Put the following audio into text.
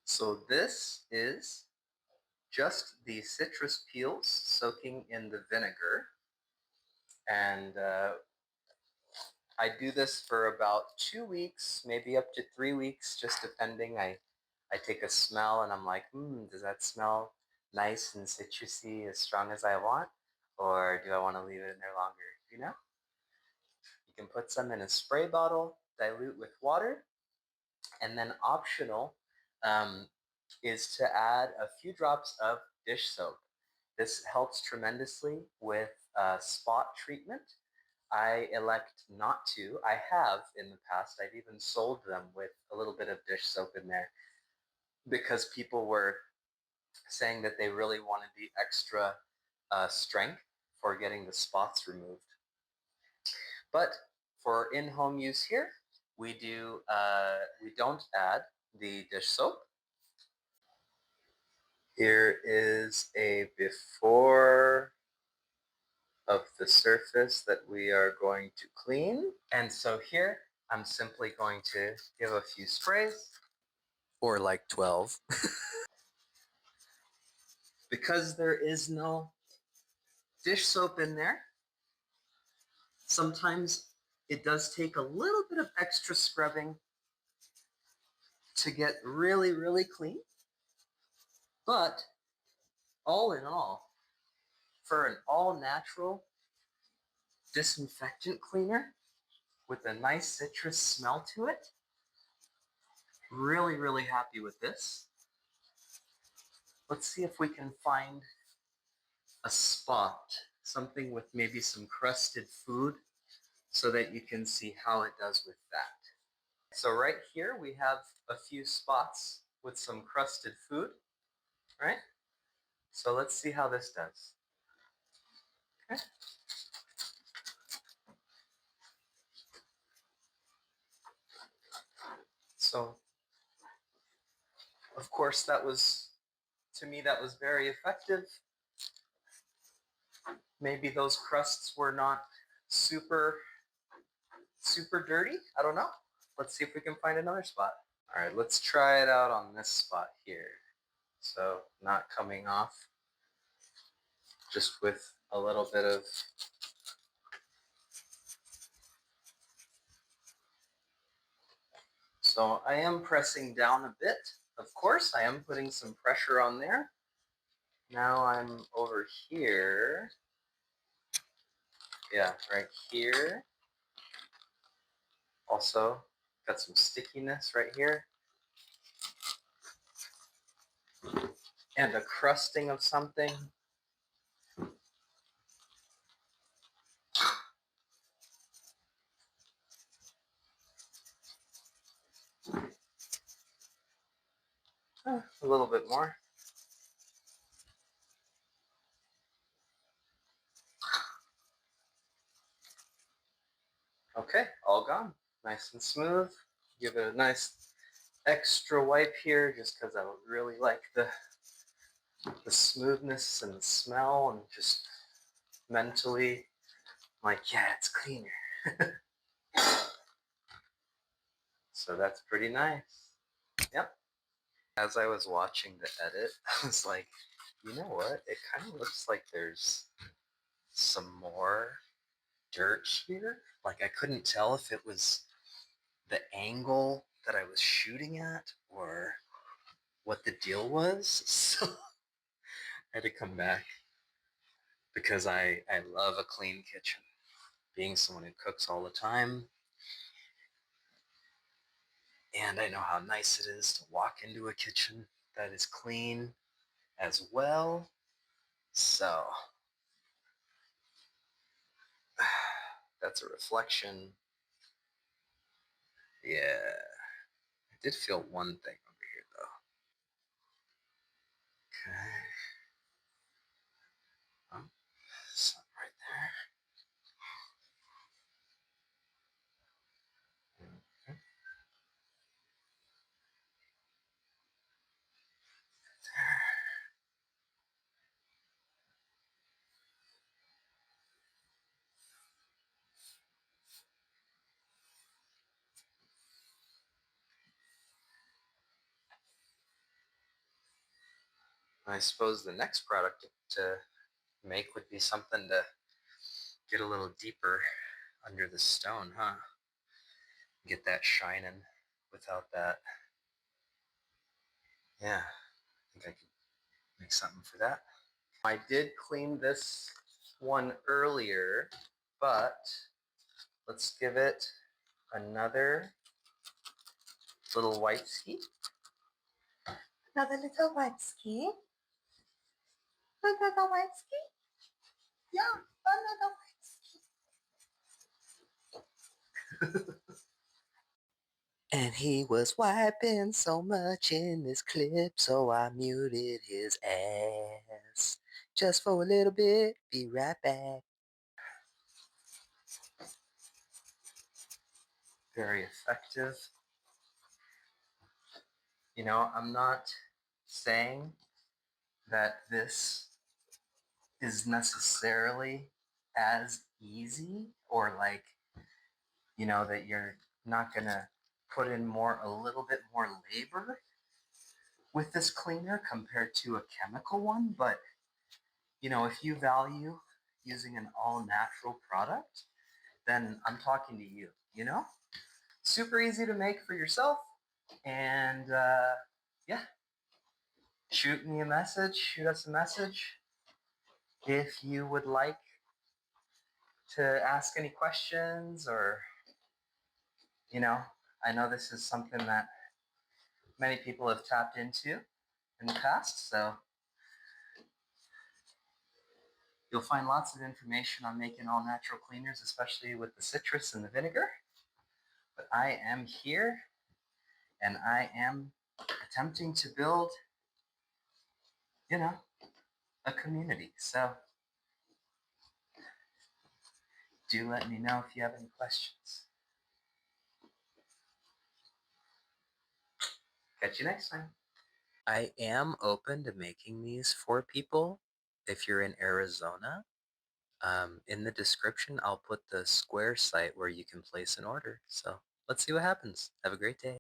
So this is just the citrus peels soaking in the vinegar. And I do this for about 2 weeks, maybe up to 3 weeks, just depending. I take a smell and I'm like, does that smell nice and citrusy as strong as I want? Or do I want to leave it in there longer? You can put some in a spray bottle, dilute with water, and then optional um, is to add a few drops of dish soap. This helps tremendously with spot treatment. I elect not to. I have in the past. I've even sold them with a little bit of dish soap in there because people were saying that they really wanted the extra strength for getting the spots removed. But for in-home use here, we don't add the dish soap. Here is a before of the surface that we are going to clean. And so here, I'm simply going to give a few sprays, or like 12. Because there is no dish soap in there, sometimes it does take a little bit of extra scrubbing to get really, really clean. But all in all, for an all-natural disinfectant cleaner with a nice citrus smell to it, really, really happy with this. Let's see if we can find a spot, something with maybe some crusted food, so that you can see how it does with that. So right here we have a few spots with some crusted food, right? So let's see how this does. Okay. So, of course, to me, that was very effective. Maybe those crusts were not super, super dirty. I don't know. Let's see if we can find another spot. All right, let's try it out on this spot here. So not coming off, just with a little bit of So I am pressing down a bit. Of course, I am putting some pressure on there. Now I'm over here. Yeah, right here. Also, got some stickiness right here. And a crusting of something. A little bit more. Okay, all gone. Nice and smooth. Give it a nice extra wipe here just because I really like the smoothness and the smell, and just mentally I'm like, yeah, it's cleaner. So that's pretty nice. Yep. As I was watching the edit, I was like, you know what? It kind of looks like there's some more dirt here. Like I couldn't tell if it was the angle that I was shooting at or what the deal was. So I had to come back because I love a clean kitchen. Being someone who cooks all the time, and I know how nice it is to walk into a kitchen that is clean as well. So that's a reflection. Yeah, I did feel one thing over here though. Okay. Oh, some right there. Okay. There. I suppose the next product to make would be something to get a little deeper under the stone, huh? Get that shining without that. Yeah, I think I could make something for that. I did clean this one earlier, but let's give it another little white ski. Another little white ski. Another white ski. Yeah, another white ski. And he was wiping so much in this clip, so I muted his ass. Just for a little bit, be right back. Very effective. You know, I'm not saying that this is necessarily as easy or like, you know, that you're not going to put in a little bit more labor with this cleaner compared to a chemical one. But, you know, if you value using an all natural product, then I'm talking to you, you know? Super easy to make for yourself. And yeah, shoot us a message if you would like to ask any questions or, you know, I know this is something that many people have tapped into in the past, so you'll find lots of information on making all natural cleaners, especially with the citrus and the vinegar. But I am here and I am attempting to build, you know, a community. So do let me know if you have any questions. Catch you next time. I am open to making these for people if you're in Arizona. In the description, I'll put the Square site where you can place an order. So let's see what happens. Have a great day.